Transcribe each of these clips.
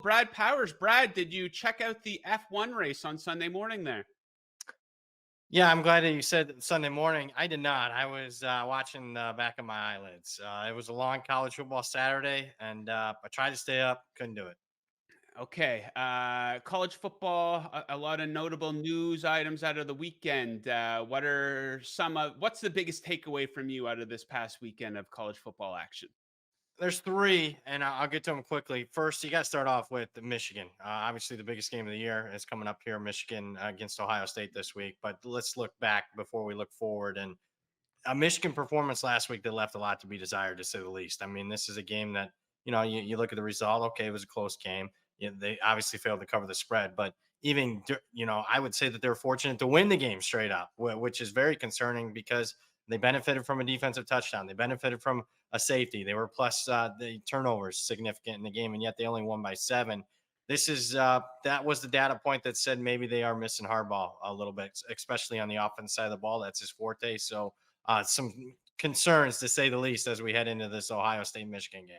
Brad Powers. Brad, did you check out the F1 race on Sunday morning there? Yeah, I'm glad that you said Sunday morning. I did not. I was watching the back of my eyelids. It was a long college football Saturday, and I tried to stay up, couldn't do it. Okay, college football, a lot of notable news items out of the weekend. What's the biggest takeaway from you out of this past weekend of college football action? There's three, and I'll get to them quickly. First, you got to start off with Michigan. Obviously, the biggest game of the year is coming up here, Michigan against Ohio State this week. But let's look back before we look forward. And a Michigan performance last week that left a lot to be desired, to say the least. I mean, this is a game that, you look at the result. Okay, it was a close game. They obviously failed to cover the spread, but even, I would say that they're fortunate to win the game straight up, which is very concerning because they benefited from a defensive touchdown. They benefited from a safety. They were plus the turnovers significant in the game, and yet they only won by 7. That was the data point that said maybe they are missing Harbaugh a little bit, especially on the offense side of the ball. That's his forte. So some concerns to say the least as we head into this Ohio State Michigan game.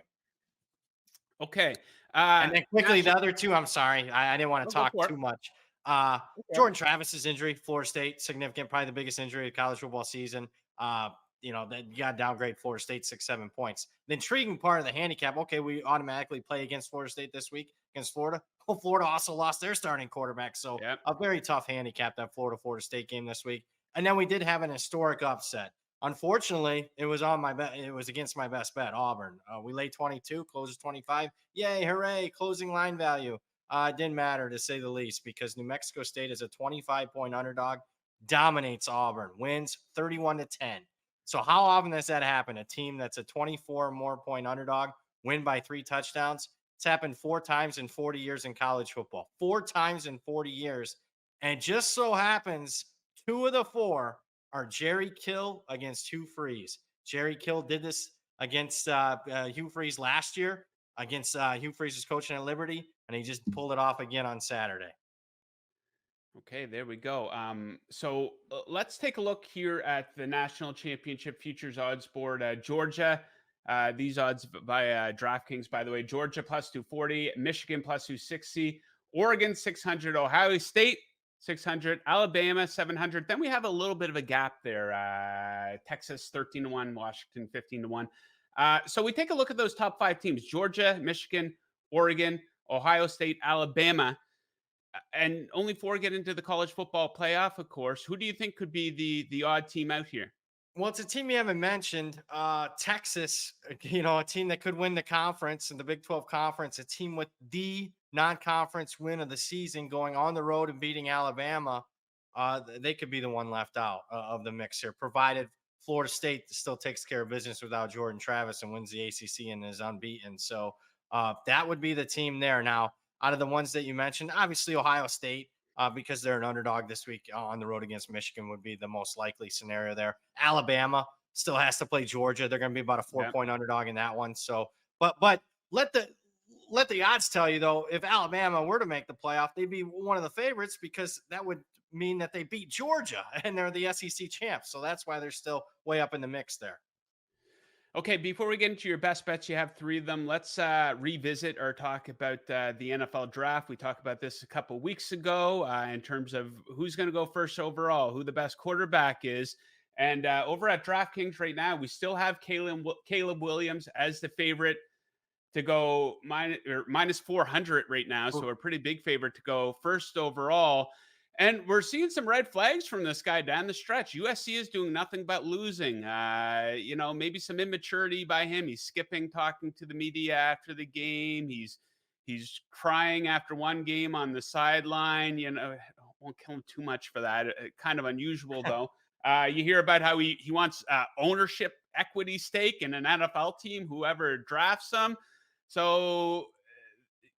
Okay, And then quickly, the national. other two, I'm sorry, I didn't want Oh, to go talk for it. too much. Okay. Jordan Travis's injury, Florida State, significant, probably the biggest injury of college football season. That you got to downgrade Florida State 6-7 points. The intriguing part of the handicap, okay, we automatically play against Florida State this week against Florida. Well, Florida also lost their starting quarterback. So Yep. a very tough handicap, that Florida State game this week. And then we did have an historic upset. Unfortunately, it was on my bet. It was against my best bet, Auburn. We laid 22, closes 25. Yay, hooray! Closing line value. It didn't matter, to say the least, because New Mexico State is a 25-point underdog, dominates Auburn, wins 31-10. So how often does that happen? A team that's a 24 more point underdog win by 3 touchdowns. It's happened 4 times in 40 years in college football. 4 times in 40 years, and just so happens 2 of the 4 are Jerry Kill against Hugh Freeze. Jerry Kill did this against Hugh Freeze last year, against Hugh Freeze's coaching at Liberty, and he just pulled it off again on Saturday. Okay, there we go. Let's take a look here at the national championship futures odds board. Georgia, these odds by DraftKings, by the way. Georgia plus 240, Michigan plus 260, Oregon 600, Ohio State 600, Alabama 700. Then we have a little bit of a gap there. Texas 13-1, Washington 15-1. So we take a look at those top 5 teams: Georgia, Michigan, Oregon, Ohio State, Alabama, and only 4 get into the college football playoff, of course. Who do you think could be the odd team out here? Well, it's a team you haven't mentioned. Texas, a team that could win the conference and the Big 12 conference, a team with the non-conference win of the season, going on the road and beating Alabama. They could be the one left out of the mix here, provided Florida State still takes care of business without Jordan Travis and wins the ACC and is unbeaten. So that would be the team there. Now, out of the ones that you mentioned, obviously Ohio State, because they're an underdog this week on the road against Michigan, would be the most likely scenario there. Alabama still has to play Georgia. They're going to be about a 4 point underdog in that one. So, but let the odds tell you, though, if Alabama were to make the playoff, they'd be one of the favorites, because that would mean that they beat Georgia and they're the SEC champs. So that's why they're still way up in the mix there. Okay, before we get into your best bets, you have 3 of them. Let's revisit or talk about the NFL draft. We talked about this a couple weeks ago in terms of who's going to go first overall, who the best quarterback is. And over at DraftKings right now, we still have Caleb Williams as the favorite to go minus 400 right now. So a pretty big favorite to go first overall. And we're seeing some red flags from this guy down the stretch. USC is doing nothing but losing. Maybe some immaturity by him. He's skipping talking to the media after the game. He's crying after one game on the sideline. Won't kill him too much for that. Kind of unusual though. You hear about how he wants ownership equity stake in an NFL team, whoever drafts him. So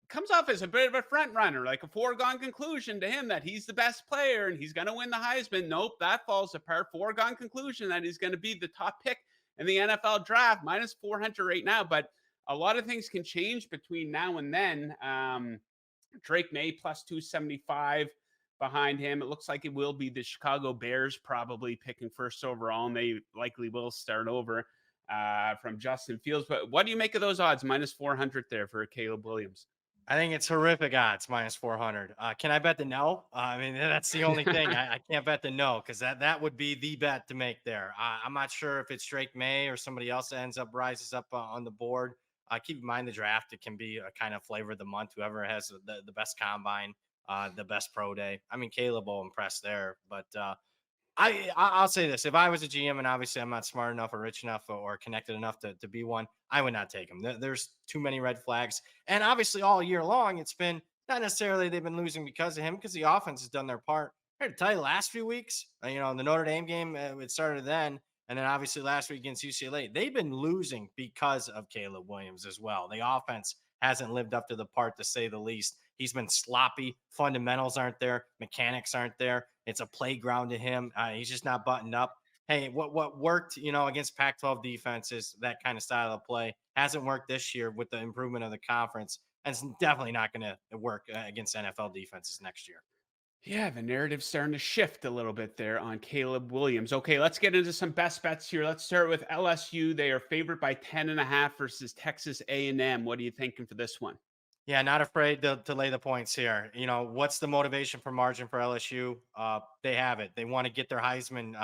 comes off as a bit of a front runner, like a foregone conclusion to him that he's the best player and he's going to win the Heisman. Nope, that falls apart. Foregone conclusion that he's going to be the top pick in the NFL draft, minus 400 right now. But a lot of things can change between now and then. Drake May plus 275 behind him. It looks like it will be the Chicago Bears probably picking first overall, and they likely will start over from Justin Fields. But what do you make of those odds? Minus 400 there for Caleb Williams. I think it's horrific odds, minus 400. Can I bet the no? I mean, that's the only thing. I can't bet the no because that would be the bet to make there. I'm not sure if it's Drake May or somebody else that ends up rises up on the board. Keep in mind the draft. It can be a kind of flavor of the month. Whoever has the best combine, the best pro day. I mean, Caleb will impress there, but I'll say this: if I was a GM, and obviously I'm not smart enough or rich enough or connected enough to be one, I would not take him. There's too many red flags, and obviously all year long it's been not necessarily they've been losing because of him, because the offense has done their part. I had to tell you, last few weeks, in the Notre Dame game, it started then, and then obviously last week against UCLA, they've been losing because of Caleb Williams as well. The offense hasn't lived up to the part, to say the least. He's been sloppy. Fundamentals aren't there. Mechanics aren't there. It's a playground to him. He's just not buttoned up. Hey, what worked, against Pac-12 defenses, that kind of style of play hasn't worked this year with the improvement of the conference, and it's definitely not going to work against NFL defenses next year. Yeah, the narrative's starting to shift a little bit there on Caleb Williams. Okay, let's get into some best bets here. Let's start with LSU. They are favored by 10.5 versus Texas A&M. What are you thinking for this one? Yeah, not afraid to lay the points here. What's the motivation for margin for LSU? They have it. They want to get their Heisman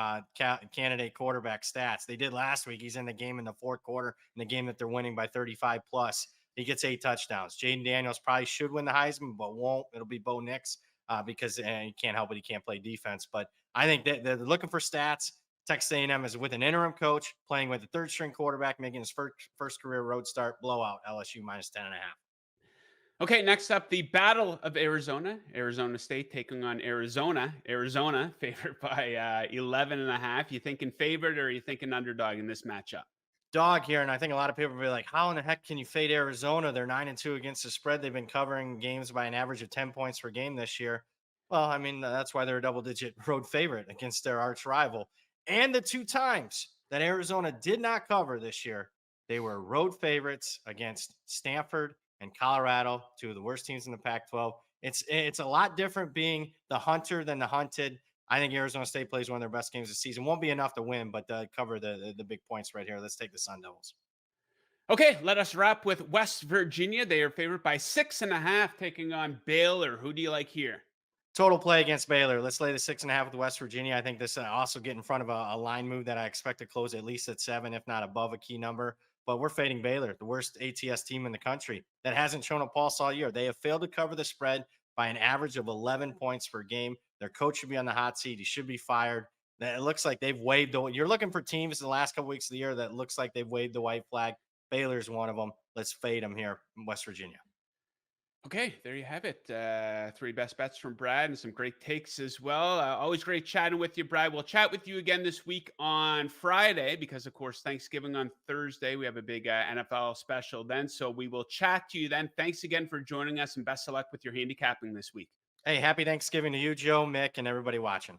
candidate quarterback stats. They did last week. He's in the game in the fourth quarter, in the game that they're winning by 35 plus. He gets 8 touchdowns. Jaden Daniels probably should win the Heisman, but won't. It'll be Bo Nix because he can't help it. He can't play defense. But I think that they're looking for stats. Texas A&M is with an interim coach playing with a third string quarterback, making his first career road start. Blowout. LSU minus 10.5. Okay, next up, the Battle of Arizona. Arizona State taking on Arizona. Arizona favored by 11.5. You thinking favored or are you thinking underdog in this matchup? Dog here, and I think a lot of people will be like, "How in the heck can you fade Arizona? They're 9-2 against the spread. They've been covering games by an average of 10 points per game this year." Well, I mean, that's why they're a double-digit road favorite against their arch rival. And the two times that Arizona did not cover this year, they were road favorites against Stanford and Colorado, two of the worst teams in the Pac-12. It's a lot different being the hunter than the hunted. I think Arizona State plays one of their best games this season. Won't be enough to win, but cover the big points right here. Let's take the Sun Devils. Okay, let us wrap with West Virginia. They are favored by 6.5, taking on Baylor. Who do you like here? Total play against Baylor. Let's lay the 6.5 with West Virginia. I think this also get in front of a line move that I expect to close at least at 7, if not above a key number. But we're fading Baylor, the worst ATS team in the country that hasn't shown a pulse all year. They have failed to cover the spread by an average of 11 points per game. Their coach should be on the hot seat. He should be fired. It looks like they've waved. You're looking for teams in the last couple weeks of the year that looks like they've waved the white flag. Baylor's one of them. Let's fade them here in West Virginia. Okay, there you have it. Three best bets from Brad and some great takes as well. Always great chatting with you, Brad. We'll chat with you again this week on Friday because, of course, Thanksgiving on Thursday. We have a big NFL special then. So we will chat to you then. Thanks again for joining us and best of luck with your handicapping this week. Hey, happy Thanksgiving to you, Joe, Mick, and everybody watching.